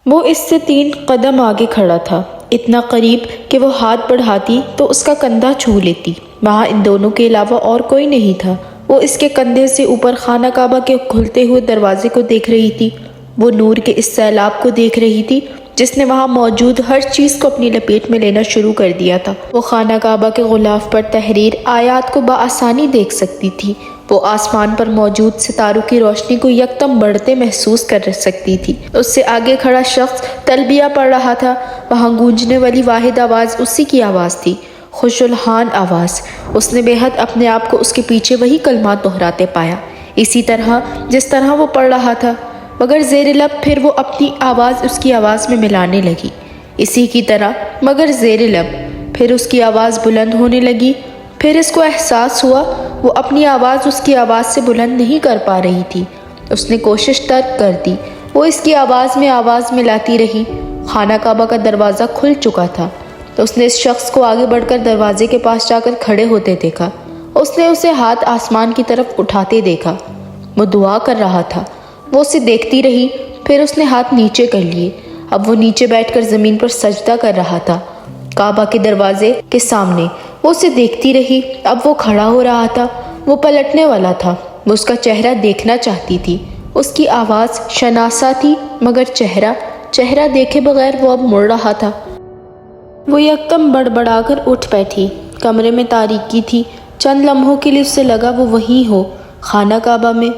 وہ اس سے 3 قدم آگے کھڑا تھا، اتنا قریب کہ وہ ہاتھ بڑھاتی تو اس کا کندھا چھو لیتی۔ وہاں ان دونوں کے علاوہ اور کوئی نہیں تھا۔ وہ اس کے کندھے سے اوپر خانہ کعبہ کے کھلتے ہوئے دروازے کو دیکھ رہی تھی۔ وہ نور کے اس سیلاب کو دیکھ رہی تھی جس نے وہاں موجود ہر چیز کو اپنی لپیٹ میں لینا شروع کر دیا تھا۔ وہ خانہ کعبہ کے غلاف پر تحریر آیات کو بآسانی دیکھ سکتی تھی۔ وہ آسمان پر موجود ستاروں کی روشنی کو یکدم بڑھتے محسوس کر سکتی تھی۔ اس سے آگے کھڑا شخص تلبیہ پڑھ رہا تھا۔ وہاں گونجنے والی واحد آواز اسی کی آواز تھی، خوش الحان آواز۔ اس نے بے حد اپنے آپ کو اس کے پیچھے وہی کلمات دہراتے پایا، اسی طرح جس طرح وہ پڑھ رہا تھا، مگر زیر لب پھر وہ اپنی آواز اس کی آواز میں ملانے لگی، اسی کی طرح مگر زیر لب پھر اس کی آواز بلند ہونے لگی۔ پھر اس کو احساس ہوا وہ اپنی آواز اس کی آواز سے بلند نہیں کر پا رہی تھی۔ اس نے کوشش ترک کر دی، وہ اس کی آواز میں آواز ملاتی رہی۔ خانہ کعبہ کا دروازہ کھل چکا تھا تو اس نے اس شخص کو آگے بڑھ کر دروازے کے پاس جا کر کھڑے ہوتے دیکھا۔ اس نے اسے ہاتھ آسمان کی طرف اٹھاتے دیکھا، وہ دعا کر رہا تھا۔ وہ اسے دیکھتی رہی، پھر اس نے ہاتھ نیچے کر لیے۔ اب وہ نیچے بیٹھ کر زمین پر سجدہ کر رہا تھا کعبہ کے دروازے کے سامنے۔ وہ اسے دیکھتی رہی، اب وہ کھڑا ہو رہا تھا، وہ پلٹنے والا تھا۔ وہ اس کا چہرہ دیکھنا چاہتی تھی۔ اس کی آواز شناسا تھی مگر چہرہ دیکھے بغیر وہ اب مڑ رہا تھا۔ وہ یکدم بڑبڑا کر اٹھ بیٹھی۔ کمرے میں تاریکی تھی۔ چند لمحوں کے لیے اسے لگا وہ وہیں ہو، خانہ کعبہ میں،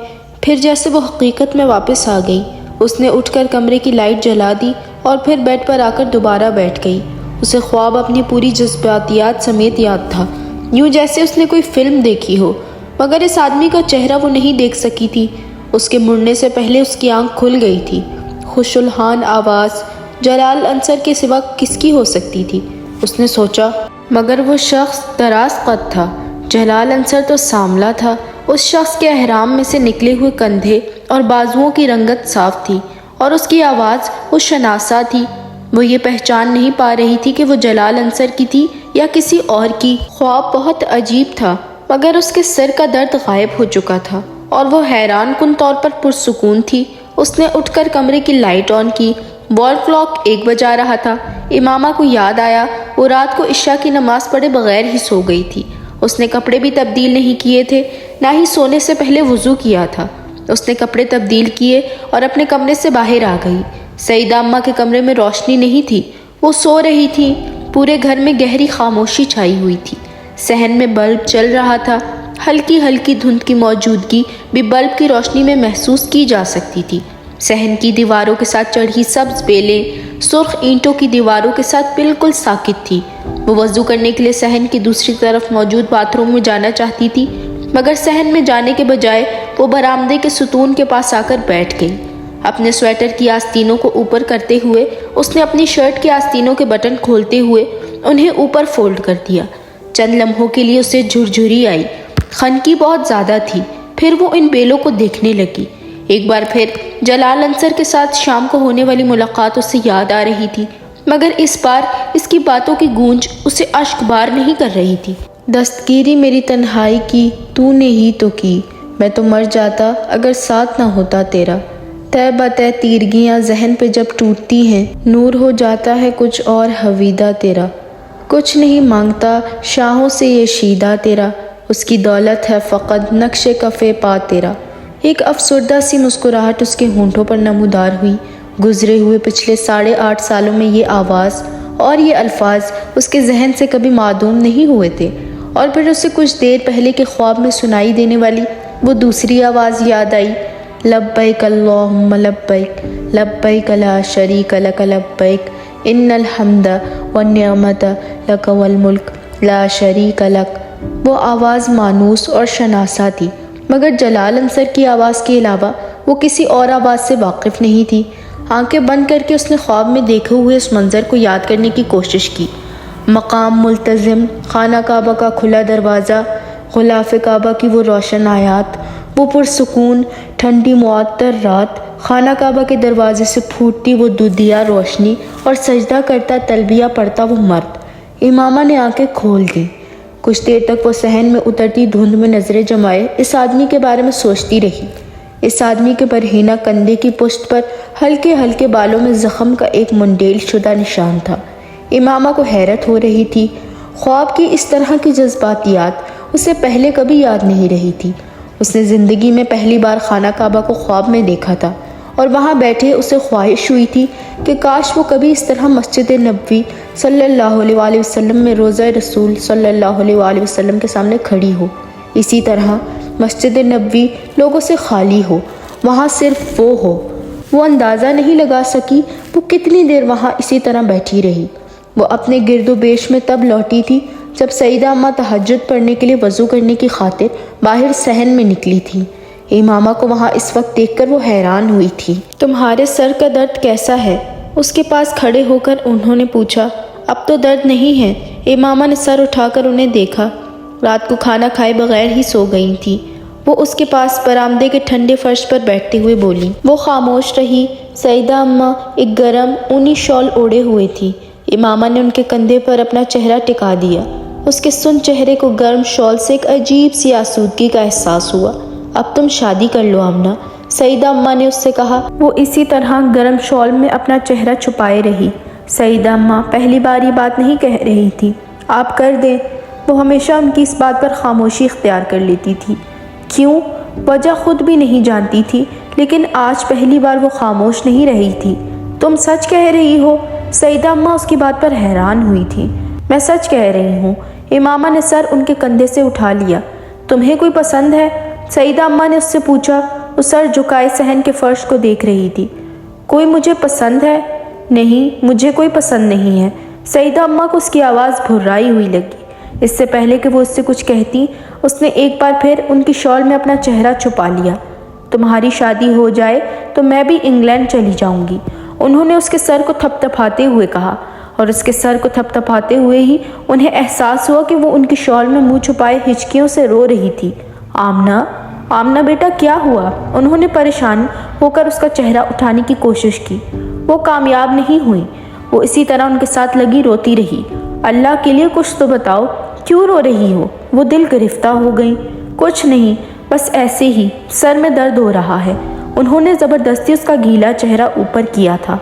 پھر جیسے وہ حقیقت میں واپس آ گئی۔ اس نے اٹھ کر کمرے کی لائٹ جلا دی اور پھر بیڈ پر آ کر دوبارہ بیٹھ گئی۔ اسے خواب اپنی پوری جذباتیات سمیت یاد تھا، یوں جیسے اس نے کوئی فلم دیکھی ہو، مگر اس آدمی کا چہرہ وہ نہیں دیکھ سکی تھی۔ اس کے مڑنے سے پہلے اس کی آنکھ کھل گئی تھی۔ خوش الحان آواز جلال انصر کے سوا کس کی ہو سکتی تھی، اس نے سوچا، مگر وہ شخص دراز قد تھا۔ جلال انصر تو سانولا تھا۔ اس شخص کے احرام میں سے نکلے ہوئے کندھے اور بازوؤں کی رنگت صاف تھی اور اس کی آواز وہ شناسا تھی۔ وہ یہ پہچان نہیں پا رہی تھی کہ وہ جلال انصر کی تھی یا کسی اور کی۔ خواب بہت عجیب تھا مگر اس کے سر کا درد غائب ہو چکا تھا اور وہ حیران کن طور پر پرسکون تھی۔ اس نے اٹھ کر کمرے کی لائٹ آن کی۔ وال کلاک 1 بجا رہا تھا۔ امامہ کو یاد آیا وہ رات کو عشاء کی نماز پڑھے بغیر ہی سو گئی تھی۔ اس نے کپڑے بھی تبدیل نہیں کیے تھے، نہ ہی سونے سے پہلے وضو کیا تھا۔ اس نے کپڑے تبدیل کیے اور اپنے کمرے سے باہر آ گئی۔ سعیدہ اماں کے کمرے میں روشنی نہیں تھی، وہ سو رہی تھی۔ پورے گھر میں گہری خاموشی چھائی ہوئی تھی۔ صحن میں بلب چل رہا تھا، ہلکی ہلکی دھند کی موجودگی بھی بلب کی روشنی میں محسوس کی جا سکتی تھی۔ صحن کی دیواروں کے ساتھ چڑھی سبز بیلیں سرخ اینٹوں کی دیواروں کے ساتھ بالکل ساکت تھی۔ وہ وضو کرنے کے لیے صحن کی دوسری طرف موجود باتھ روم میں جانا چاہتی تھی، مگر صحن میں جانے کے بجائے وہ برآمدے کے ستون کے پاس آ کر بیٹھ گئی۔ اپنے سویٹر کی آستینوں کو اوپر کرتے ہوئے اس نے اپنی شرٹ کے آستینوں کے بٹن کھولتے ہوئے انہیں اوپر فولڈ کر دیا۔ چند لمحوں کے لیے اسے جھرجھری آئی، خنکی بہت زیادہ تھی۔ پھر وہ ان بیلوں کو دیکھنے لگی۔ ایک بار پھر جلال انصر کے ساتھ شام کو ہونے والی ملاقات اسے یاد آ رہی تھی، مگر اس بار اس کی باتوں کی گونج اسے اشک بار نہیں کر رہی تھی۔ دستگیری میری تنہائی کی تو نے ہی تو کی، میں تو مر جاتا اگر ساتھ نہ ہوتا تیرا۔ طے بطے تیرگیاں ذہن پہ جب ٹوٹتی ہیں، نور ہو جاتا ہے کچھ اور حویدہ تیرا۔ کچھ نہیں مانگتا شاہوں سے یہ شیدہ تیرا، اس کی دولت ہے فقط نقش کفے پا تیرا۔ ایک افسردہ سی مسکراہٹ اس کے ہونٹوں پر نمودار ہوئی۔ گزرے ہوئے پچھلے 8.5 سالوں میں یہ آواز اور یہ الفاظ اس کے ذہن سے کبھی معدوم نہیں ہوئے تھے، اور پھر اسے کچھ دیر پہلے کے خواب میں سنائی دینے والی وہ دوسری آواز یاد آئی، لبیک اللہم لبیک، لبیک لا شریک لک لبیک، ان الحمد والنعمت لک والملک لا شریک لک۔ وہ آواز مانوس اور شناسا تھی، مگر جلال انصر کی آواز کے علاوہ وہ کسی اور آواز سے واقف نہیں تھی۔ آنکھیں بند کر کے اس نے خواب میں دیکھے ہوئے اس منظر کو یاد کرنے کی کوشش کی۔ مقام ملتزم، خانہ کعبہ کا کھلا دروازہ، غلاف کعبہ کی وہ روشن آیات، وہ پرسکون ٹھنڈی معطر رات، خانہ کعبہ کے دروازے سے پھوٹتی وہ دودھیا روشنی اور سجدہ کرتا تلبیہ پڑھتا وہ مرد۔ امامہ نے آنکھیں کھول دیں۔ کچھ دیر تک وہ صحن میں اترتی دھند میں نظریں جمائے اس آدمی کے بارے میں سوچتی رہی۔ اس آدمی کے برہنہ کندھے کی پشت پر ہلکے ہلکے بالوں میں زخم کا ایک منڈیل شدہ نشان تھا۔ امامہ کو حیرت ہو رہی تھی۔ خواب کی اس طرح کی جذباتیات اسے پہلے کبھی یاد نہیں رہی تھی۔ اس نے زندگی میں پہلی بار خانہ کعبہ کو خواب میں دیکھا تھا اور وہاں بیٹھے اسے خواہش ہوئی تھی کہ کاش وہ کبھی اس طرح مسجد نبوی صلی اللہ علیہ وآلہ وسلم میں روضہ رسول صلی اللہ علیہ وآلہ وسلم کے سامنے کھڑی ہو، اسی طرح مسجد نبوی لوگوں سے خالی ہو، وہاں صرف وہ ہو۔ وہ اندازہ نہیں لگا سکی وہ کتنی دیر وہاں اسی طرح بیٹھی رہی۔ وہ اپنے گرد و بیش میں تب لوٹی تھی جب سیدہ اماں تہجد پڑھنے کے لیے وضو کرنے کی خاطر باہر صحن میں نکلی تھی۔ امامہ کو وہاں اس وقت دیکھ کر وہ حیران ہوئی تھی۔ تمہارے سر کا درد کیسا ہے؟ اس کے پاس کھڑے ہو کر انہوں نے پوچھا۔ اب تو درد نہیں ہے۔ امامہ نے سر اٹھا کر انہیں دیکھا۔ رات کو کھانا کھائے بغیر ہی سو گئی تھی۔ وہ اس کے پاس برآمدے کے ٹھنڈے فرش پر بیٹھتے ہوئے بولی۔ وہ خاموش رہی۔ سیدہ اماں ایک گرم اونی شال اوڑھے ہوئے تھی۔ امامہ نے ان کے کندھے پر اپنا چہرہ ٹکا دیا۔ اس کے سن چہرے کو گرم شال سے ایک عجیب سی آسودگی کا احساس ہوا۔ اب تم شادی کر لو آمنہ، سیدہ اماں نے اس سے کہا۔ وہ اسی طرح گرم شال میں اپنا چہرہ چھپائے رہی۔ سیدہ اماں پہلی بار یہ بات نہیں کہہ رہی تھی۔ آپ کر دیں۔ وہ ہمیشہ ان کی اس بات پر خاموشی اختیار کر لیتی تھی۔ کیوں؟ وجہ خود بھی نہیں جانتی تھی، لیکن آج پہلی بار وہ خاموش نہیں رہی تھی۔ تم سچ کہہ رہی ہو؟ سیدہ اماں اس کی بات پر حیران ہوئی تھی۔ میں سچ کہہ رہی ہوں۔ امامہ نے سر ان کے کندھے سے اٹھا لیا۔ تمہیں کوئی پسند ہے؟ سیدہ اماں نے اس سے پوچھا۔ وہ سر جھکائے صحن کے فرش کو دیکھ رہی تھی۔ کوئی مجھے پسند ہے؟ نہیں، مجھے کوئی پسند نہیں ہے۔ سیدہ اماں کو اس کی آواز بھرائی ہوئی لگی۔ اس سے پہلے کہ وہ اس سے کچھ کہتی، اس نے ایک بار پھر ان کی شال میں اپنا چہرہ چھپا لیا۔ تمہاری شادی ہو جائے تو میں بھی انگلینڈ چلی جاؤں گی، انہوں نے اس کے سر کو تھپ تھپاتے ہوئے کہا، اور اس کے سر کو تھپ تھپاتے ہوئے ہی انہیں احساس ہوا کہ وہ ان کی شال میں منہ چھپائے ہچکیوں سے رو رہی تھی۔ آمنہ، آمنہ بیٹا کیا ہوا؟ انہوں نے پریشان ہو کر اس کا چہرہ اٹھانے کی کوشش کی۔ وہ کامیاب نہیں ہوئی۔ وہ اسی طرح ان کے ساتھ لگی روتی رہی۔ اللہ کے لیے کچھ تو بتاؤ، کیوں رو رہی ہو؟ وہ دل گرفتہ ہو گئی۔ کچھ نہیں، بس ایسے ہی سر میں درد ہو رہا ہے۔ انہوں نے زبردستی اس کا گیلا چہرہ اوپر کیا تھا۔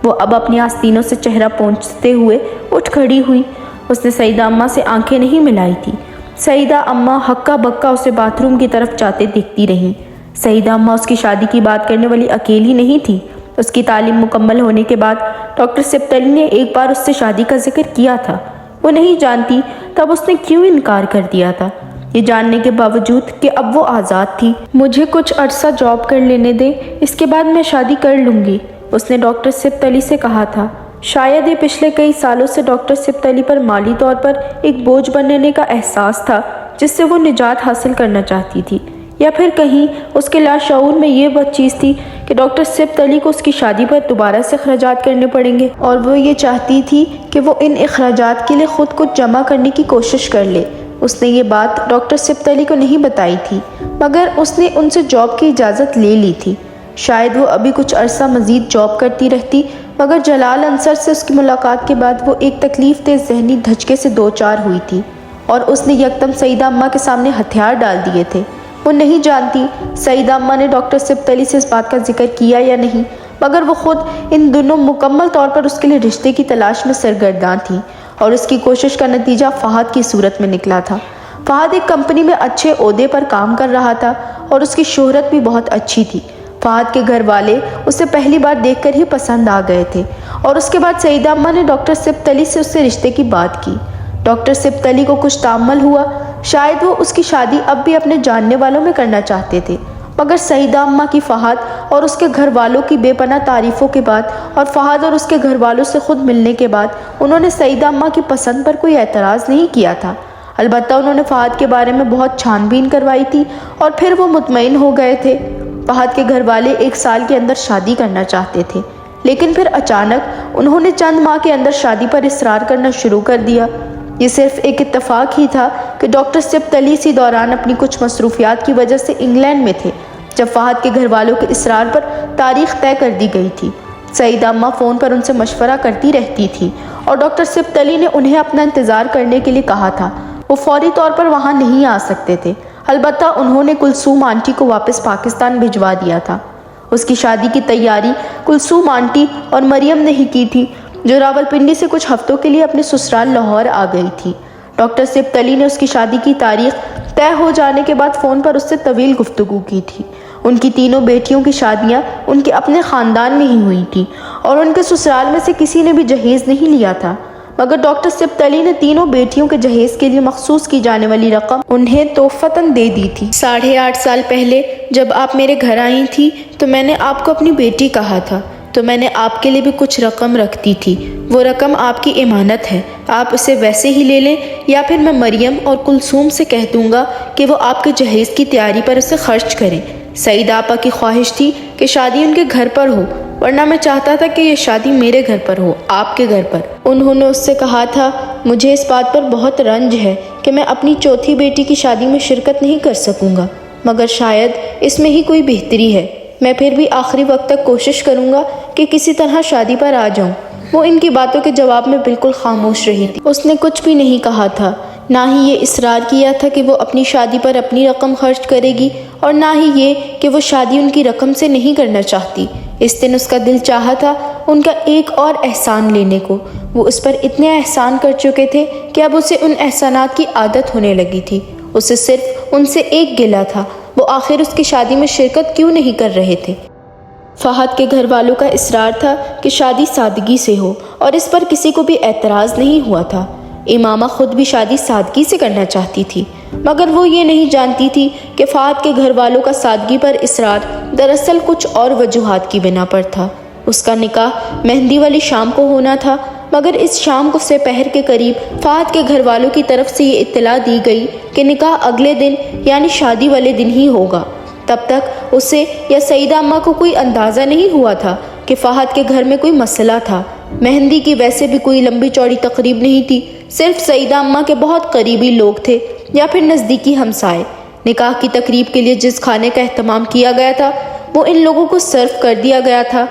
وہ اب اپنی آستینوں سے چہرہ پونچھتے ہوئے اٹھ کھڑی ہوئی۔ اس نے سیدہ اماں سے آنکھیں نہیں ملائی تھی۔ سیدہ اماں ہکا بکا اسے باتھ روم کی طرف جاتے دیکھتی رہیں۔ سیدہ اماں اس کی شادی کی بات کرنے والی اکیلی نہیں تھی۔ اس کی تعلیم مکمل ہونے کے بعد ڈاکٹر سبتلی نے ایک بار اس سے شادی کا ذکر کیا تھا۔ وہ نہیں جانتی تب اس نے کیوں انکار کر دیا تھا، یہ جاننے کے باوجود کہ اب وہ آزاد تھی۔ مجھے کچھ عرصہ جاب کر لینے دیں، اس کے بعد میں شادی کر لوں گی، اس نے ڈاکٹر سبتلی سے کہا تھا۔ شاید یہ پچھلے کئی سالوں سے ڈاکٹر سبتلی پر مالی طور پر ایک بوجھ بننے کا احساس تھا جس سے وہ نجات حاصل کرنا چاہتی تھی، یا پھر کہیں اس کے لاشعور میں یہ بات چیز تھی کہ ڈاکٹر سبتلی کو اس کی شادی پر دوبارہ سے اخراجات کرنے پڑیں گے، اور وہ یہ چاہتی تھی کہ وہ ان اخراجات کے لیے خود کچھ جمع کرنے کی کوشش کر لے۔ اس نے یہ بات ڈاکٹر سبتلی کو نہیں بتائی تھی، مگر اس نے ان سے جاب کی اجازت لے لی تھی۔ شاید وہ ابھی کچھ عرصہ مزید جاب کرتی رہتی، مگر جلال انصر سے اس کی ملاقات کے بعد وہ ایک تکلیف دہ ذہنی دھچکے سے دوچار ہوئی تھی، اور اس نے یکدم سیدہ اماں کے سامنے ہتھیار ڈال دیے تھے۔ وہ نہیں جانتی سیدہ اماں نے ڈاکٹر سبتلی سے اس بات کا ذکر کیا یا نہیں، مگر وہ خود ان دنوں مکمل طور پر اس کے لیے رشتے کی تلاش میں سرگرداں تھی، اور اس کی کوشش کا نتیجہ فہد کی صورت میں نکلا تھا۔ فہد ایک کمپنی میں اچھے عہدے پر کام کر رہا تھا اور اس کی شہرت بھی بہت اچھی تھی۔ فہد کے گھر والے اسے پہلی بار دیکھ کر ہی پسند آ گئے تھے، اور اس کے بعد سیدہ اماں نے ڈاکٹر سبتلی سے اس سے رشتے کی بات کی۔ ڈاکٹر سبتلی کو کچھ تامل ہوا، شاید وہ اس کی شادی اب بھی اپنے جاننے والوں میں کرنا چاہتے تھے، مگر سیدہ اماں کی فہد اور اس کے گھر والوں کی بے پناہ تعریفوں کے بعد، اور فہد اور اس کے گھر والوں سے خود ملنے کے بعد، انہوں نے سیدہ اماں کی پسند پر کوئی اعتراض نہیں کیا تھا۔ البتہ انہوں نے فہد کے بارے میں بہت چھان بین کروائی تھی، اور پھر وہ مطمئن ہو گئے تھے۔ فہد کے گھر والے 1 سال کے اندر شادی کرنا چاہتے تھے، لیکن پھر اچانک انہوں نے چند ماہ کے اندر شادی پر اصرار کرنا شروع کر دیا۔ یہ صرف ایک اتفاق ہی تھا کہ ڈاکٹر سبتلی اسی دوران اپنی کچھ مصروفیات کی وجہ سے انگلینڈ میں تھے جب فہد کے گھر والوں کے اصرار پر تاریخ طے کر دی گئی تھی۔ سیدہ اماں فون پر ان سے مشورہ کرتی رہتی تھی، اور ڈاکٹر سبتلی نے انہیں اپنا انتظار کرنے کے لیے کہا تھا۔ وہ فوری طور پر وہاں نہیں آ سکتے تھے۔ البتہ انہوں نے کلثوم آنٹی کو واپس پاکستان بھجوا دیا تھا۔ اس کی شادی کی تیاری کلثوم آنٹی اور مریم نے ہی کی تھی، جو راولپنڈی سے کچھ ہفتوں کے لیے اپنے سسرال لاہور آ گئی تھی۔ ڈاکٹر سبت علی نے اس کی شادی کی تاریخ طے ہو جانے کے بعد فون پر اس سے طویل گفتگو کی تھی۔ ان کی تینوں بیٹیوں کی شادیاں ان کے اپنے خاندان میں ہی ہوئی تھیں اور ان کے سسرال میں سے کسی نے بھی جہیز نہیں لیا تھا، مگر ڈاکٹر سبت علی نے تینوں بیٹیوں کے جہیز کے لیے مخصوص کی جانے والی رقم انہیں تحفتاً دے دی تھی۔ 8.5 سال پہلے جب آپ میرے گھر آئی تھی تو میں نے آپ کو اپنی بیٹی کہا تھا، تو میں نے آپ کے لیے بھی کچھ رقم رکھتی تھی۔ وہ رقم آپ کی امانت ہے، آپ اسے ویسے ہی لے لیں یا پھر میں مریم اور کلثوم سے کہہ دوں گا کہ وہ آپ کے جہیز کی تیاری پر اسے خرچ کریں۔ سعیدہ آپا کی خواہش تھی کہ شادی ان کے گھر پر ہو، ورنہ میں چاہتا تھا کہ یہ شادی میرے گھر پر ہو، آپ کے گھر پر۔ انہوں نے اس سے کہا تھا، مجھے اس بات پر بہت رنج ہے کہ میں اپنی چوتھی بیٹی کی شادی میں شرکت نہیں کر سکوں گا، مگر شاید اس میں ہی کوئی بہتری ہے۔ میں پھر بھی آخری وقت تک کوشش کروں گا کہ کسی طرح شادی پر آ جاؤں۔ وہ ان کی باتوں کے جواب میں بالکل خاموش رہی تھی۔ اس نے کچھ بھی نہیں کہا تھا، نہ ہی یہ اصرار کیا تھا کہ وہ اپنی شادی پر اپنی رقم خرچ کرے گی، اور نہ ہی یہ کہ وہ شادی ان کی رقم سے نہیں کرنا چاہتی۔ اس دن اس کا دل چاہا تھا ان کا ایک اور احسان لینے کو۔ وہ اس پر اتنے احسان کر چکے تھے کہ اب اسے ان احسانات کی عادت ہونے لگی تھی۔ اسے صرف ان سے ایک گلہ تھا، وہ آخر اس کی شادی میں شرکت کیوں نہیں کر رہے تھے۔ فہد کے گھر والوں کا اصرار تھا کہ شادی سادگی سے ہو، اور اس پر کسی کو بھی اعتراض نہیں ہوا تھا۔ امامہ خود بھی شادی سادگی سے کرنا چاہتی تھی، مگر وہ یہ نہیں جانتی تھی کہ فہد کے گھر والوں کا سادگی پر اصرار دراصل کچھ اور وجوہات کی بنا پر تھا۔ اس کا نکاح مہندی والی شام کو ہونا تھا، مگر اس شام کو سپہر کے قریب فہد کے گھر والوں کی طرف سے یہ اطلاع دی گئی کہ نکاح اگلے دن یعنی شادی والے دن ہی ہوگا۔ تب تک اسے یا سعیدہ اماں کو کوئی اندازہ نہیں ہوا تھا کہ فہد کے گھر میں کوئی مسئلہ تھا۔ مہندی کی ویسے بھی کوئی لمبی چوڑی تقریب نہیں تھی، صرف سعیدہ اماں کے بہت قریبی لوگ تھے یا پھر نزدیکی ہمسائے۔ نکاح کی تقریب کے لیے جس کھانے کا اہتمام کیا گیا تھا وہ ان لوگوں کو سرو کر دیا گیا تھا۔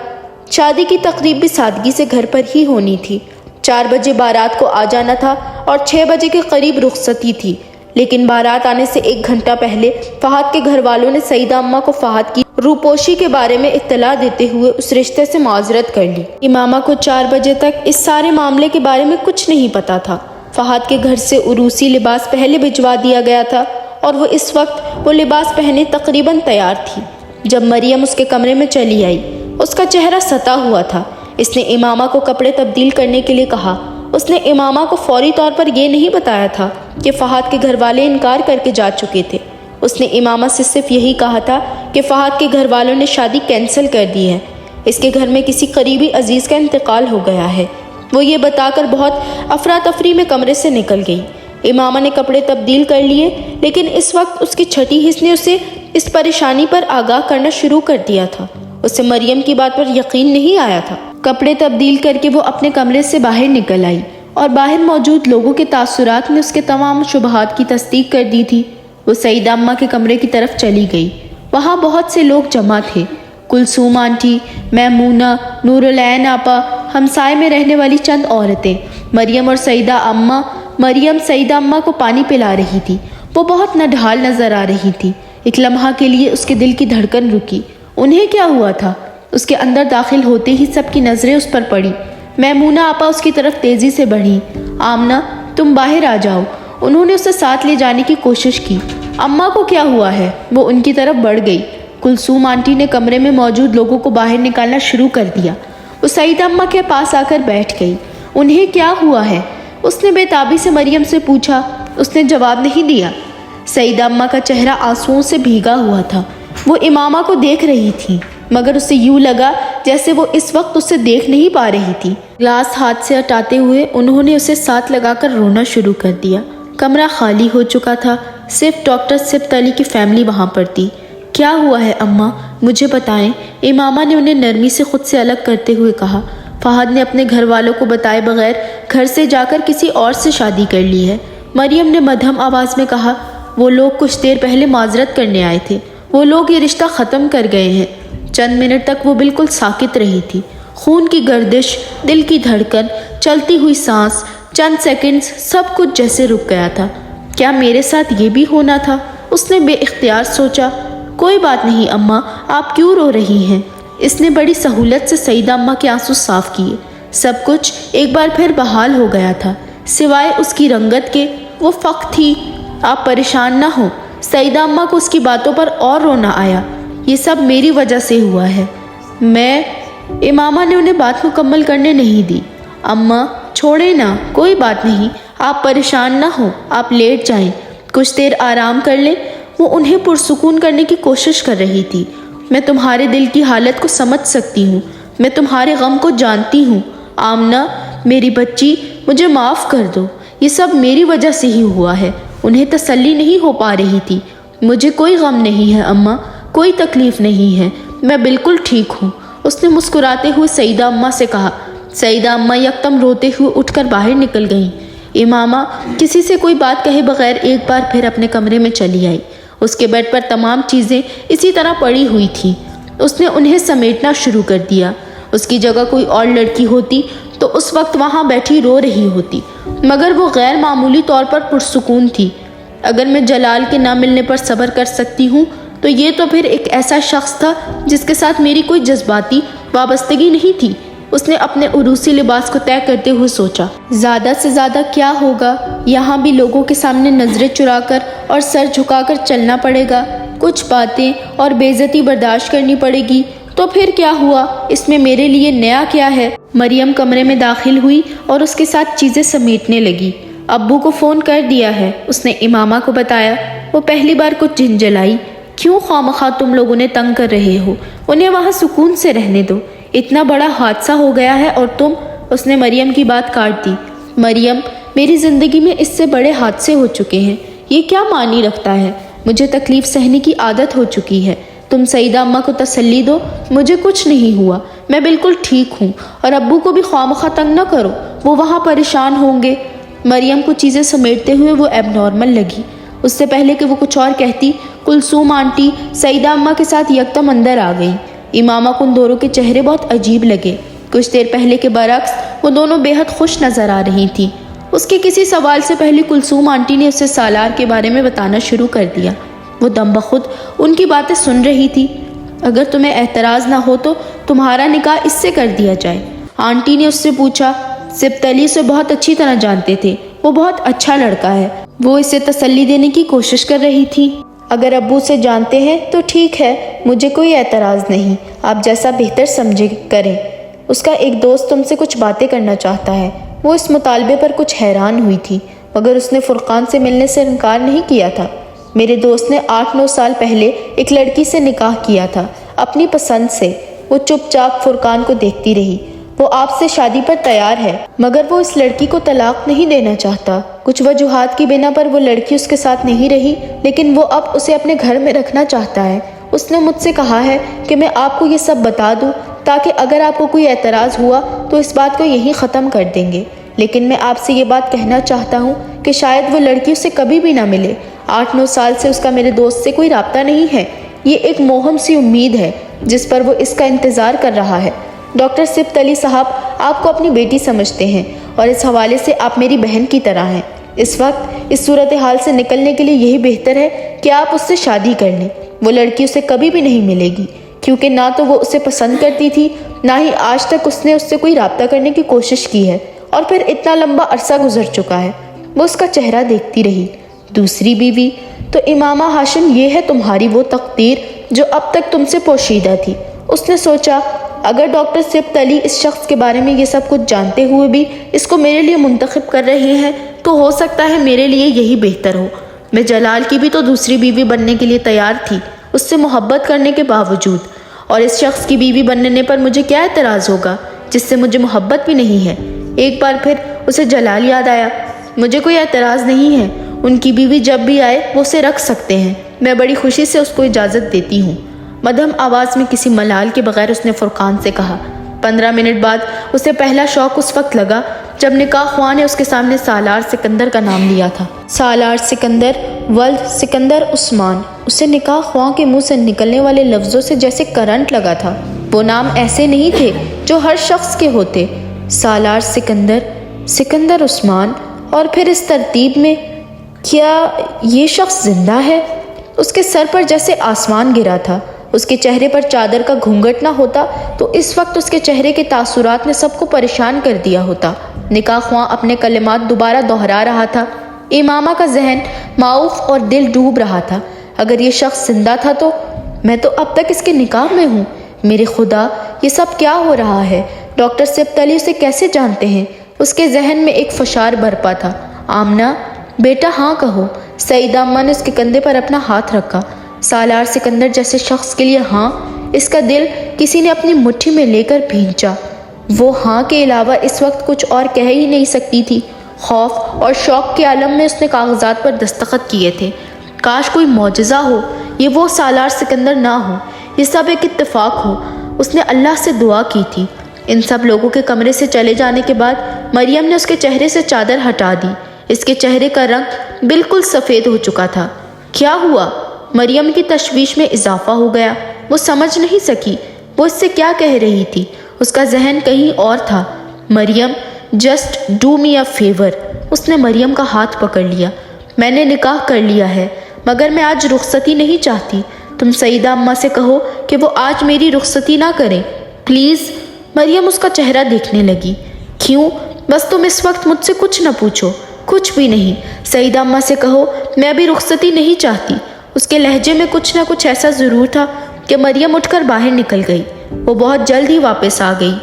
شادی کی تقریب بھی سادگی سے گھر پر ہی ہونی تھی۔ 4 بجے بارات کو آ جانا تھا اور 6 بجے کے قریب رخصتی تھی، لیکن بارات آنے سے 1 گھنٹہ پہلے فہد کے گھر والوں نے سعیدہ اماں کو فہد کی روپوشی کے بارے میں اطلاع دیتے ہوئے اس رشتے سے معذرت کر لی۔ امامہ کو 4 بجے تک اس سارے معاملے کے بارے میں کچھ نہیں پتا تھا۔ فہد کے گھر سے عروسی لباس پہلے بھجوا دیا گیا تھا اور وہ اس وقت وہ لباس پہنے تقریباً تیار تھی۔ جب مریم اس کے کمرے میں چلی آئی، اس کا چہرہ ستا ہوا تھا۔ اس نے امامہ کو کپڑے تبدیل کرنے کے لیے کہا۔ اس نے امامہ کو فوری طور پر یہ نہیں بتایا تھا کہ فہد کے گھر والے انکار کر کے جا چکے تھے۔ اس نے امامہ سے صرف یہی کہا تھا کہ فہد کے گھر والوں نے شادی کینسل کر دی ہے، اس کے گھر میں کسی قریبی عزیز کا انتقال ہو گیا ہے۔ وہ یہ بتا کر بہت افراتفری میں کمرے سے نکل گئی۔ امامہ نے کپڑے تبدیل کر لیے، لیکن اس وقت اس کی چھٹی حس نے اسے اس پریشانی پر آگاہ کرنا شروع کر دیا تھا۔ اسے مریم کی بات پر یقین نہیں آیا تھا۔ کپڑے تبدیل کر کے وہ اپنے کمرے سے باہر نکل آئی اور باہر موجود لوگوں کے تاثرات نے اس کے تمام شبہات کی تصدیق کر دی تھی۔ وہ سعیدہ اماں کے کمرے کی طرف چلی گئی۔ وہاں بہت سے لوگ جمع تھے، کلثوم آنٹی، میمونہ، نور العین آپا، ہمسائے میں رہنے والی چند عورتیں، مریم اور سعیدہ اماں۔ مریم سعیدہ اماں کو پانی پلا رہی تھی، وہ بہت نڈھال نظر آ رہی تھی۔ ایک لمحہ کے لیے اس کے دل کی دھڑکن رکی۔ انہیں کیا ہوا تھا؟ اس کے اندر داخل ہوتے ہی سب کی نظریں اس پر پڑی۔ میمونہ آپا اس کی طرف تیزی سے بڑھی۔ آمنہ، تم باہر آ جاؤ۔ انہوں نے اسے ساتھ لے جانے کی کوشش کی۔ اماں کو کیا ہوا ہے؟ وہ ان کی طرف بڑھ گئی۔ کلثوم آنٹی نے کمرے میں موجود لوگوں کو باہر نکالنا شروع کر دیا۔ وہ سعیدہ اماں کے پاس آ کر بیٹھ گئی۔ انہیں کیا ہوا ہے؟ اس نے بے تابی سے مریم سے پوچھا۔ اس نے جواب نہیں دیا۔ سعیدہ اماں کا چہرہ آنسوؤں سے بھیگا ہوا تھا۔ وہ امامہ کو دیکھ رہی تھی، مگر اسے یوں لگا جیسے وہ اس وقت اسے دیکھ نہیں پا رہی تھی۔ گلاس ہاتھ سے ہٹاتے ہوئے انہوں نے اسے ساتھ لگا کر رونا شروع کر دیا۔ کمرہ خالی ہو چکا تھا، صرف ڈاکٹر سبت علی کی فیملی وہاں پر تھی۔ کیا ہوا ہے اماں؟ مجھے بتائیں، امامہ نے انہیں نرمی سے خود سے الگ کرتے ہوئے کہا۔ فہد نے اپنے گھر والوں کو بتائے بغیر گھر سے جا کر کسی اور سے شادی کر لی ہے۔ مریم نے مدھم آواز میں کہا۔ وہ لوگ کچھ دیر پہلے معذرت کرنے آئے تھے، وہ لوگ یہ رشتہ ختم کر گئے ہیں۔ چند منٹ تک وہ بالکل ساکت رہی تھی۔ خون کی گردش، دل کی دھڑکن، چلتی ہوئی سانس، چند سیکنڈز سب کچھ جیسے رک گیا تھا۔ کیا میرے ساتھ یہ بھی ہونا تھا؟ اس نے بے اختیار سوچا کوئی بات نہیں اماں، آپ کیوں رو رہی ہیں؟ اس نے بڑی سہولت سے سعیدہ اماں کے آنسو صاف کیے۔ سب کچھ ایک بار پھر بحال ہو گیا تھا، سوائے اس کی رنگت کے وہ فق تھی۔ آپ پریشان نہ ہوں، سعیدہ اماں کو اس کی باتوں پر اور رونا آیا۔ یہ سب میری وجہ سے ہوا ہے۔ امامہ نے انہیں بات مکمل کرنے نہیں دی۔ اماں چھوڑے نا، کوئی بات نہیں، آپ پریشان نہ ہوں، آپ لیٹ جائیں، کچھ دیر آرام کر لیں۔ وہ انہیں پرسکون کرنے کی کوشش کر رہی تھی۔ میں تمہارے دل کی حالت کو سمجھ سکتی ہوں، میں تمہارے غم کو جانتی ہوں۔ آمنہ میری بچی، مجھے معاف کر دو، یہ سب میری وجہ سے ہی ہوا ہے۔ انہیں تسلی نہیں ہو پا رہی تھی۔ مجھے کوئی غم نہیں ہے اماں، کوئی تکلیف نہیں ہے، میں بالکل ٹھیک ہوں، اس نے مسکراتے ہوئے سعیدہ اماں سے کہا۔ سعیدہ اماں یکدم روتے ہوئے اٹھ کر باہر نکل گئیں۔ امامہ کسی سے کوئی بات کہے بغیر ایک بار پھر اپنے کمرے میں چلی آئی۔ اس کے بیڈ پر تمام چیزیں اسی طرح پڑی ہوئی تھیں۔ اس نے انہیں سمیٹنا شروع کر دیا۔ اس کی جگہ کوئی اور لڑکی ہوتی تو اس وقت وہاں بیٹھی رو رہی ہوتی، مگر وہ غیر معمولی طور پر پرسکون تھی۔ اگر میں جلال کے نہ ملنے پر صبر کر سکتی ہوں تو یہ تو پھر ایک ایسا شخص تھا جس کے ساتھ میری کوئی جذباتی وابستگی نہیں تھی۔ اس نے اپنے عروسی لباس کو طے کرتے ہوئے سوچا، زیادہ سے زیادہ کیا ہوگا، یہاں بھی لوگوں کے سامنے نظریں چرا کر اور سر جھکا کر چلنا پڑے گا، کچھ باتیں اور بے عزتی برداشت کرنی پڑے گی، تو پھر کیا ہوا، اس میں میرے لیے نیا کیا ہے؟ مریم کمرے میں داخل ہوئی اور اس کے ساتھ چیزیں سمیٹنے لگی۔ ابو کو فون کر دیا ہے، اس نے امامہ کو بتایا۔ وہ پہلی بار کچھ جھنجھلائی۔ کیوں خواہ تم لوگ انہیں تنگ کر رہے ہو؟ انہیں وہاں سکون سے رہنے دو، اتنا بڑا حادثہ ہو گیا ہے اور تم… اس نے مریم کی بات کاٹ دی۔ مریم، میری زندگی میں اس سے بڑے حادثے ہو چکے ہیں، یہ کیا معنی رکھتا ہے؟ مجھے تکلیف سہنے کی عادت ہو چکی ہے۔ تم سعیدہ اماں کو تسلی دو، مجھے کچھ نہیں ہوا، میں بالکل ٹھیک ہوں، اور ابو کو بھی خواہ تنگ نہ کرو، وہ وہاں پریشان ہوں گے۔ مریم کو چیزیں سمیٹتے ہوئے وہ ایب نارمل لگی۔ اس سے پہلے کہ وہ کچھ اور کہتی، کلثوم آنٹی سعیدہ اماں کے ساتھ یکدم اندر آ گئی۔ امامہ کو ان دونوں کے چہرے بہت عجیب لگے۔ کچھ دیر پہلے کے برعکس وہ دونوں بے حد خوش نظر آ رہی تھیں۔ اس کے کسی سوال سے پہلے کلثوم آنٹی نے اسے سالار کے بارے میں بتانا شروع کر دیا۔ وہ دم بخود ان کی باتیں سن رہی تھی۔ اگر تمہیں اعتراض نہ ہو تو تمہارا نکاح اس سے کر دیا جائے، آنٹی نے اس سے پوچھا۔ سبتلی اسے بہت اچھی طرح جانتے تھے، وہ بہت اچھا لڑکا ہے۔ وہ اسے تسلی دینے کی کوشش کر رہی تھی۔ اگر ابو سے جانتے ہیں تو ٹھیک ہے، مجھے کوئی اعتراض نہیں، آپ جیسا بہتر سمجھے کریں۔ اس کا ایک دوست تم سے کچھ باتیں کرنا چاہتا ہے۔ وہ اس مطالبے پر کچھ حیران ہوئی تھی، مگر اس نے فرقان سے ملنے سے انکار نہیں کیا تھا۔ میرے دوست نے 8-9 سال پہلے ایک لڑکی سے نکاح کیا تھا، اپنی پسند سے۔ وہ چپ چاپ فرقان کو دیکھتی رہی۔ وہ آپ سے شادی پر تیار ہے، مگر وہ اس لڑکی کو طلاق نہیں دینا چاہتا۔ کچھ وجوہات کی بنا پر وہ لڑکی اس کے ساتھ نہیں رہی، لیکن وہ اب اسے اپنے گھر میں رکھنا چاہتا ہے۔ اس نے مجھ سے کہا ہے کہ میں آپ کو یہ سب بتا دوں تاکہ اگر آپ کو کوئی اعتراض ہوا تو اس بات کو یہیں ختم کر دیں گے۔ لیکن میں آپ سے یہ بات کہنا چاہتا ہوں کہ شاید وہ لڑکی اسے کبھی بھی نہ ملے۔ 8-9 سال سے اس کا میرے دوست سے کوئی رابطہ نہیں ہے۔ یہ ایک موہم سی امید ہے جس پر وہ اس کا انتظار کر رہا ہے۔ ڈاکٹر سبت علی صاحب آپ کو اپنی بیٹی سمجھتے ہیں اور اس حوالے سے آپ میری بہن کی طرح ہیں۔ اس وقت اس صورتحال سے نکلنے کے لیے یہی بہتر ہے کہ آپ اس سے شادی کر لیں۔ وہ لڑکی اسے کبھی بھی نہیں ملے گی، کیونکہ نہ تو وہ اسے پسند کرتی تھی، نہ ہی آج تک اس نے اس سے کوئی رابطہ کرنے کی کوشش کی ہے، اور پھر اتنا لمبا عرصہ گزر چکا ہے۔ وہ اس کا چہرہ دیکھتی رہی۔ دوسری بیوی؟ تو امامہ ہاشم، یہ ہے تمہاری وہ تقدیر جو اب تک تم سے پوشیدہ تھی۔ اس نے سوچا، اگر ڈاکٹر سبت علی اس شخص کے بارے میں یہ سب کچھ جانتے ہوئے بھی اس کو میرے لیے منتخب کر رہے ہیں تو ہو سکتا ہے میرے لیے یہی بہتر ہو۔ میں جلال کی بھی تو دوسری بیوی بننے کے لیے تیار تھی، اس سے محبت کرنے کے باوجود، اور اس شخص کی بیوی بننے پر مجھے کیا اعتراض ہوگا جس سے مجھے محبت بھی نہیں ہے۔ ایک بار پھر اسے جلال یاد آیا۔ مجھے کوئی اعتراض نہیں ہے، ان کی بیوی جب بھی آئے وہ اسے رکھ سکتے ہیں، میں بڑی خوشی سے اس کو اجازت دیتی ہوں۔ مدھم آواز میں کسی ملال کے بغیر اس نے فرقان سے کہا۔ 15 منٹ بعد اسے پہلا شوق اس وقت لگا جب نکاح خواہ نے اس کے سامنے سالار سکندر کا نام لیا تھا۔ سالار سکندر ولد سکندر عثمان۔ اسے نکاح خواہ کے منہ سے نکلنے والے لفظوں سے جیسے کرنٹ لگا تھا۔ وہ نام ایسے نہیں تھے جو ہر شخص کے ہوتے۔ سالار سکندر، سکندر عثمان، اور پھر اس ترتیب میں۔ کیا یہ شخص زندہ ہے؟ اس کے سر پر جیسے آسمان گرا تھا۔ اس کے چہرے پر چادر کا گھونگھٹ نہ ہوتا تو اس وقت اس کے چہرے کے تاثرات نے سب کو پریشان کر دیا ہوتا۔ نکاح خواں اپنے کلمات دوبارہ دہرا رہا تھا۔ امامہ کا ذہن معوف اور دل ڈوب رہا تھا۔ اگر یہ شخص زندہ تھا تو میں تو اب تک اس کے نکاح میں ہوں۔ میرے خدا، یہ سب کیا ہو رہا ہے؟ ڈاکٹر سبت علی اسے کیسے جانتے ہیں؟ اس کے ذہن میں ایک فشار برپا تھا۔ آمنہ بیٹا ہاں کہو۔ سعیدہ اماں نے اس کے کندھے پر اپنا ہاتھ رکھا۔ سالار سکندر جیسے شخص کے لیے ہاں، اس کا دل کسی نے اپنی مٹھی میں لے کر بھینچا۔ وہ ہاں کے علاوہ اس وقت کچھ اور کہہ ہی نہیں سکتی تھی۔ خوف اور شوق کے عالم میں اس نے کاغذات پر دستخط کیے تھے۔ کاش کوئی معجزہ ہو، یہ وہ سالار سکندر نہ ہو، یہ سب ایک اتفاق ہو۔ اس نے اللہ سے دعا کی تھی۔ ان سب لوگوں کے کمرے سے چلے جانے کے بعد مریم نے اس کے چہرے سے چادر ہٹا دی۔ اس کے چہرے کا رنگ بالکل سفید ہو چکا تھا۔ کیا ہوا؟ مریم کی تشویش میں اضافہ ہو گیا۔ وہ سمجھ نہیں سکی وہ اس سے کیا کہہ رہی تھی۔ اس کا ذہن کہیں اور تھا۔ Maryam, just do me a favour. اس نے مریم کا ہاتھ پکڑ لیا۔ میں نے نکاح کر لیا ہے، مگر میں آج رخصتی نہیں چاہتی۔ تم سعیدہ اماں سے کہو کہ وہ آج میری رخصتی نہ کریں پلیز۔ مریم اس کا چہرہ دیکھنے لگی۔ کیوں؟ بس تم اس وقت مجھ سے کچھ نہ پوچھو۔ کچھ بھی نہیں۔ سعیدہ اماں سے کہو میں بھی رخصتی نہیں چاہتی۔ اس کے لہجے میں کچھ نہ کچھ ایسا ضرور تھا کہ مریم اٹھ کر باہر نکل گئی۔ وہ بہت جلد ہی واپس آ گئی۔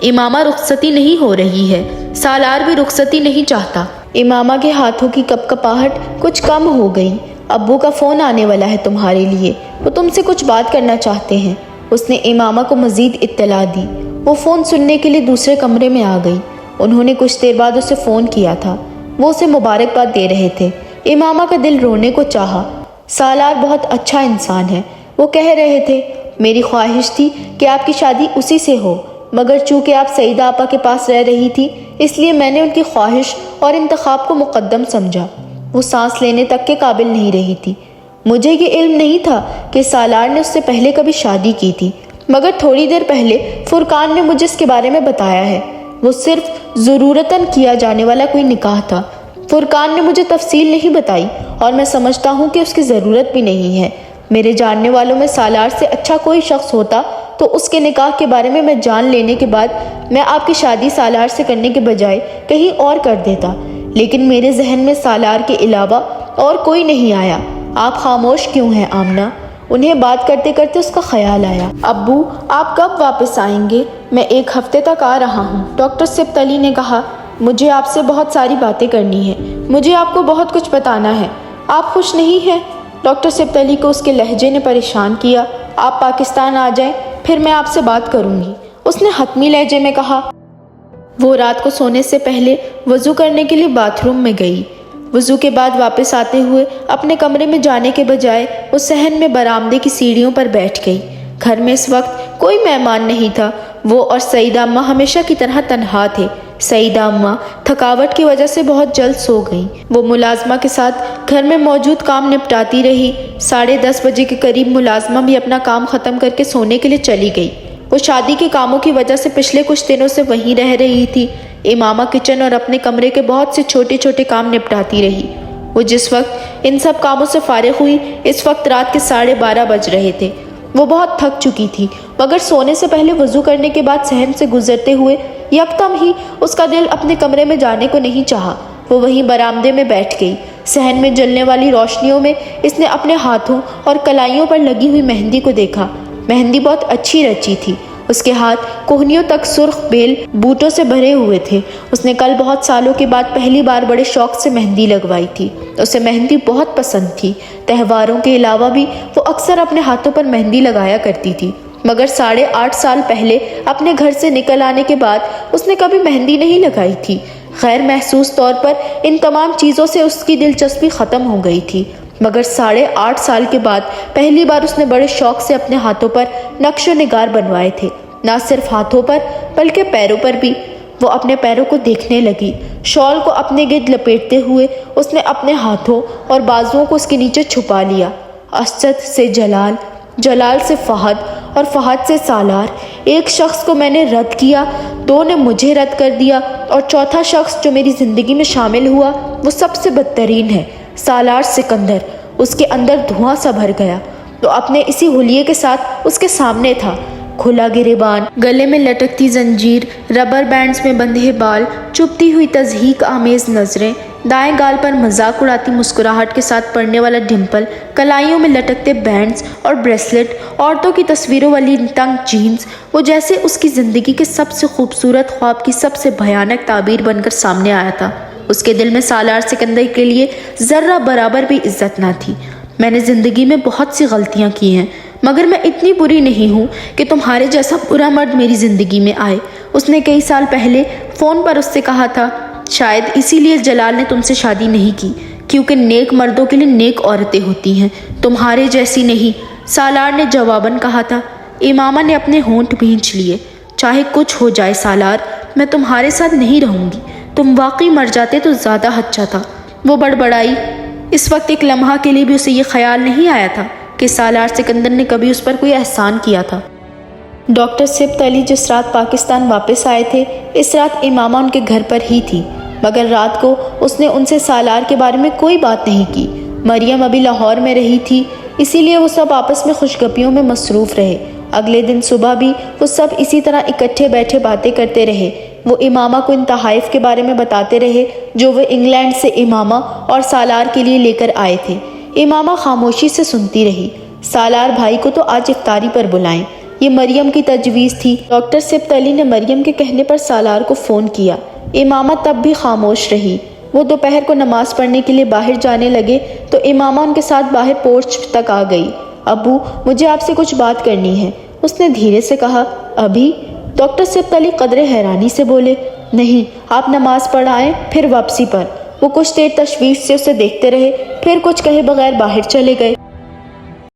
امامہ رخصتی نہیں ہو رہی ہے، سالار بھی رخصتی نہیں چاہتا۔ امامہ کے ہاتھوں کی کپکپاہٹ کچھ کم ہو گئی۔ ابو کا فون آنے والا ہے تمہارے لیے، وہ تم سے کچھ بات کرنا چاہتے ہیں۔ اس نے امامہ کو مزید اطلاع دی۔ وہ فون سننے کے لیے دوسرے کمرے میں آ گئی۔ انہوں نے کچھ دیر بعد اسے فون کیا تھا۔ وہ اسے مبارکباد دے رہے تھے۔ امامہ کا دل رونے کو چاہا۔ سالار بہت اچھا انسان ہے، وہ کہہ رہے تھے۔ میری خواہش تھی کہ آپ کی شادی اسی سے ہو، مگر چونکہ آپ سعیدہ آپا کے پاس رہ رہی تھی اس لیے میں نے ان کی خواہش اور انتخاب کو مقدم سمجھا۔ وہ سانس لینے تک کے قابل نہیں رہی تھی۔ مجھے یہ علم نہیں تھا کہ سالار نے اس سے پہلے کبھی شادی کی تھی، مگر تھوڑی دیر پہلے فرقان نے مجھے اس کے بارے میں بتایا ہے۔ وہ صرف ضرورتاً کیا جانے والا کوئی نکاح تھا۔ فرقان نے مجھے تفصیل نہیں بتائی اور میں سمجھتا ہوں کہ اس کی ضرورت بھی نہیں ہے۔ میرے جاننے والوں میں سالار سے اچھا کوئی شخص ہوتا تو اس کے نکاح کے بارے میں جان لینے کے بعد میں آپ کی شادی سالار سے کرنے کے بجائے کہیں اور کر دیتا، لیکن میرے ذہن میں سالار کے علاوہ اور کوئی نہیں آیا۔ آپ خاموش کیوں ہیں آمنہ؟ انہیں بات کرتے کرتے اس کا خیال آیا۔ ابو آپ کب واپس آئیں گے؟ میں 1 ہفتے تک آ رہا ہوں، ڈاکٹر سبت علی نے کہا۔ مجھے آپ سے بہت ساری باتیں کرنی ہیں، مجھے آپ کو بہت کچھ بتانا ہے۔ آپ خوش نہیں ہیں؟ ڈاکٹر سبت علی کو اس کے لہجے نے پریشان کیا۔ آپ پاکستان آ جائیں، پھر میں آپ سے بات کروں گی، اس نے حتمی لہجے میں کہا۔ وہ رات کو سونے سے پہلے وضو کرنے کے لیے باتھ روم میں گئی۔ وضو کے بعد واپس آتے ہوئے اپنے کمرے میں جانے کے بجائے وہ صحن میں برآمدے کی سیڑھیوں پر بیٹھ گئی۔ گھر میں اس وقت کوئی مہمان نہیں تھا۔ وہ اور سعیدہ اماں ہمیشہ کی طرح تنہا تھے۔ سعیدہ اماں تھکاوٹ کی وجہ سے بہت جلد سو گئیں۔ وہ ملازمہ کے ساتھ گھر میں موجود کام نپٹاتی رہی۔ 10:30 بجے کے قریب ملازمہ بھی اپنا کام ختم کر کے سونے کے لیے چلی گئی۔ وہ شادی کے کاموں کی وجہ سے پچھلے کچھ دنوں سے وہیں رہ رہی تھی۔ امامہ کچن اور اپنے کمرے کے بہت سے چھوٹے چھوٹے کام نپٹاتی رہی۔ وہ جس وقت ان سب کاموں سے فارغ ہوئی اس وقت رات کے 12:30 بج رہے تھے۔ وہ بہت تھک چکی تھی، مگر سونے سے پہلے وضو کرنے کے بعد صحن سے گزرتے ہوئے یکدم ہی اس کا دل اپنے کمرے میں جانے کو نہیں چاہا۔ وہ وہیں برآمدے میں بیٹھ گئی۔ صحن میں جلنے والی روشنیوں میں اس نے اپنے ہاتھوں اور کلائیوں پر لگی ہوئی مہندی کو دیکھا۔ مہندی بہت اچھی رچی تھی۔ اس کے ہاتھ کوہنیوں تک سرخ بیل بوٹوں سے بھرے ہوئے تھے۔ اس نے کل بہت سالوں کے بعد پہلی بار بڑے شوق سے مہندی لگوائی تھی۔ اسے مہندی بہت پسند تھی۔ تہواروں کے علاوہ بھی وہ اکثر اپنے ہاتھوں پر مہندی لگایا کرتی تھی، مگر 8.5 سال پہلے اپنے گھر سے نکل آنے کے بعد اس نے کبھی مہندی نہیں لگائی تھی۔ غیر محسوس طور پر ان تمام چیزوں سے اس کی دلچسپی ختم ہو گئی تھی، مگر 8.5 سال کے بعد پہلی بار اس نے بڑے شوق سے اپنے ہاتھوں پر نقش و نگار بنوائے تھے۔ نہ صرف ہاتھوں پر بلکہ پیروں پر بھی۔ وہ اپنے پیروں کو دیکھنے لگی۔ شال کو اپنے گرد لپیٹتے ہوئے اس نے اپنے ہاتھوں اور بازوؤں کو اس کے نیچے چھپا لیا۔ اسد سے جلال، جلال سے فہد اور فہد سے سالار۔ ایک شخص کو میں نے رد کیا، 2 نے مجھے رد کر دیا، اور چوتھا شخص جو میری زندگی میں شامل ہوا وہ سب سے بدترین ہے، سالار سکندر۔ اس کے اندر دھواں سا بھر گیا تو اپنے اسی حلیے کے ساتھ اس کے سامنے تھا، کھلا گریبان، گلے میں لٹکتی زنجیر، ربر بینڈز میں بندھے بال، چبھتی ہوئی تضحیک آمیز نظریں، دائیں گال پر مذاق اڑاتی مسکراہٹ کے ساتھ پڑنے والا ڈمپل، کلائیوں میں لٹکتے بینڈز اور بریسلٹ، عورتوں کی تصویروں والی تنگ جینز، وہ جیسے اس کی زندگی کے سب سے خوبصورت خواب کی سب سے بھیانک تعبیر بن کر سامنے آیا تھا۔ اس کے دل میں سالار سکندر کے لیے ذرہ برابر بھی عزت نہ تھی۔ میں نے زندگی میں بہت سی غلطیاں کی ہیں، مگر میں اتنی بری نہیں ہوں کہ تمہارے جیسا برا مرد میری زندگی میں آئے۔ اس نے کئی سال پہلے فون پر اس سے کہا تھا، شاید اسی لیے جلال نے تم سے شادی نہیں کی، کیونکہ نیک مردوں کے لیے نیک عورتیں ہوتی ہیں، تمہارے جیسی نہیں۔ سالار نے جواباً کہا تھا۔ امامہ نے اپنے ہونٹ بھینچ لیے۔ چاہے کچھ ہو جائے سالار، میں تمہارے ساتھ نہیں رہوں گی، تم واقعی مر جاتے تو زیادہ اچھا تھا۔ وہ بڑبڑائی۔ اس وقت ایک لمحہ کے لیے بھی اسے یہ خیال نہیں آیا تھا کہ سالار سکندر نے کبھی اس پر کوئی احسان کیا تھا۔ ڈاکٹر سبت علی جس رات پاکستان واپس آئے تھے، اس رات امامہ ان کے گھر پر ہی تھی، مگر رات کو اس نے ان سے سالار کے بارے میں کوئی بات نہیں کی۔ مریم ابھی لاہور میں رہی تھی، اسی لیے وہ سب آپس میں خوشگپیوں میں مصروف رہے۔ اگلے دن صبح بھی وہ سب اسی طرح اکٹھے بیٹھے باتیں کرتے رہے۔ وہ امامہ کو ان تحائف کے بارے میں بتاتے رہے جو وہ انگلینڈ سے امامہ اور سالار کے لیے لے کر آئے تھے۔ امامہ خاموشی سے سنتی رہی۔ سالار بھائی کو تو آج افطاری پر بلائیں، یہ مریم کی تجویز تھی۔ ڈاکٹر سبت علی نے مریم کے کہنے پر سالار کو فون کیا۔ امامہ تب بھی خاموش رہی۔ وہ دوپہر کو نماز پڑھنے کے لیے باہر جانے لگے تو امامہ ان کے ساتھ باہر پورچ تک آ گئی۔ ابو، مجھے آپ سے کچھ بات کرنی ہے، اس نے دھیرے سے کہا۔ ابھی؟ ڈاکٹر سبت علی قدرے حیرانی سے بولے۔ نہیں، آپ نماز پڑھائیں پھر واپسی پر۔ وہ کچھ دیر تشویش سے اسے دیکھتے رہے، پھر کچھ کہے بغیر باہر چلے گئے۔